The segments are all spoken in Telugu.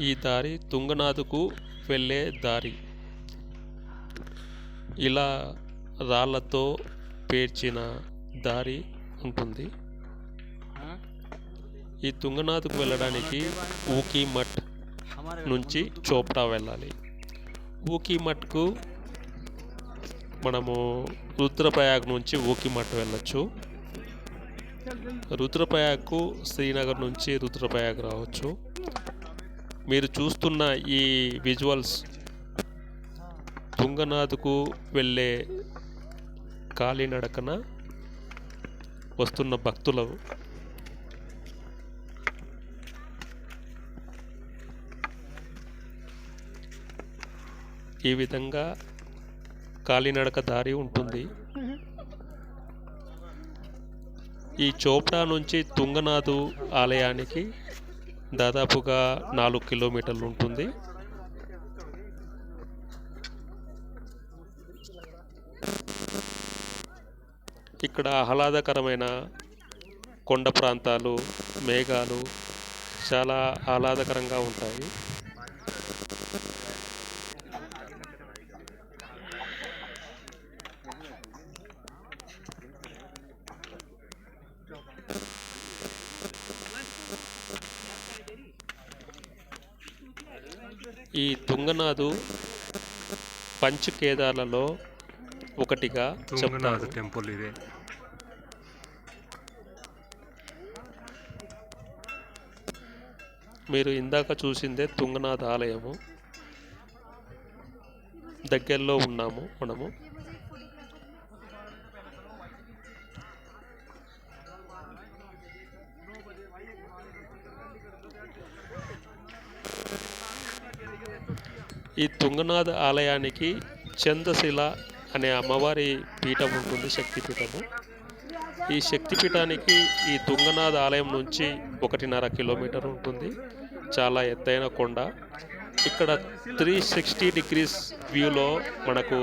ఈ దారి తుంగనాథకు వెళ్ళే దారి. ఇలా రాళ్లతో పేర్చిన దారి ఉంటుంది. ఈ తుంగనాథకు వెళ్ళడానికి ఊకీమఠ్ నుంచి చోప్రా వెళ్ళాలి. ఊకీమఠ్కు మనము రుద్రప్రయాగ్ నుంచి ఊకీమఠ్ వెళ్ళచ్చు. రుద్రప్రయాగ్కు శ్రీనగర్ నుంచి రుద్రప్రయాగ్ రావచ్చు. మీరు చూస్తున్న ఈ విజువల్స్ తుంగనాథ్కు వెళ్ళే కాలినడకన వస్తున్న భక్తులు. ఈ విధంగా కాలినడక దారి ఉంటుంది. ఈ చోప్రా నుంచి తుంగనాథ్ ఆలయానికి దాదాపుగా 4 కిలోమీటర్లు ఉంటుంది. ఇక్కడ ఆహ్లాదకరమైన కొండ ప్రాంతాలు, మేఘాలు చాలా ఆహ్లాదకరంగా ఉంటాయి. ఈ తుంగనాథ్ పంచ్ కేదార్లలో ఒకటిగా చెప్తారు. టెంపుల్ ఇదే. మీరు ఇందాక చూసిందే తుంగనాథ్ ఆలయము. దగ్గరలో ఉన్నాము మనము. ఈ తుంగనాథ్ ఆలయానికి చందశిల అనే అమ్మవారి పీఠం ఉంటుంది, శక్తిపీఠము. ఈ శక్తిపీఠానికి ఈ తుంగనాథ్ ఆలయం నుంచి 1.5 కిలోమీటర్ ఉంటుంది. చాలా ఎత్తైన కొండ. ఇక్కడ 360 డిగ్రీస్ వ్యూలో మనకు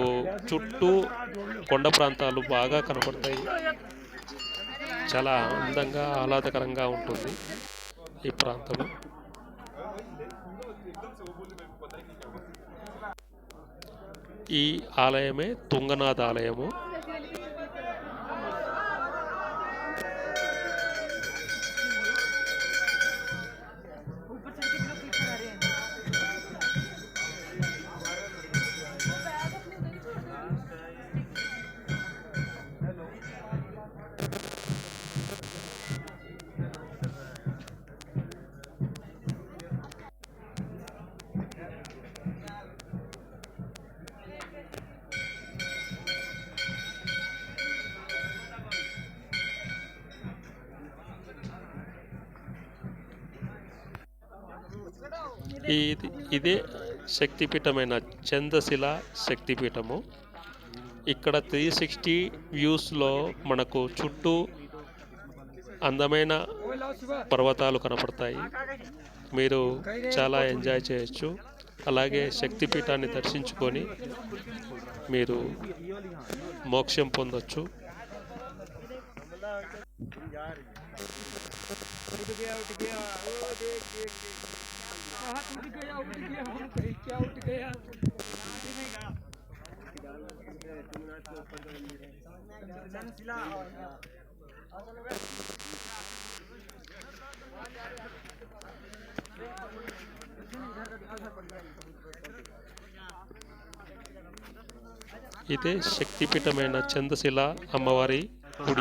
చుట్టూ కొండ ప్రాంతాలు బాగా కనపడతాయి. చాలా అందంగా ఆహ్లాదకరంగా ఉంటుంది ఈ ప్రాంతం. ఈ ఆలయమే తుంగనాథ్ ఆలయము. ఇదే శక్తిపీఠమైన చందశిల శక్తిపీఠము. ఇక్కడ 360 వ్యూస్లో మనకు చుట్టూ అందమైన పర్వతాలు కనపడతాయి. మీరు చాలా ఎంజాయ్ చేయొచ్చు. అలాగే శక్తిపీఠాన్ని దర్శించుకొని మీరు మోక్షం పొందొచ్చు. ఇదే శక్తిపీఠమైన చందశిల అమ్మవారి గుడి.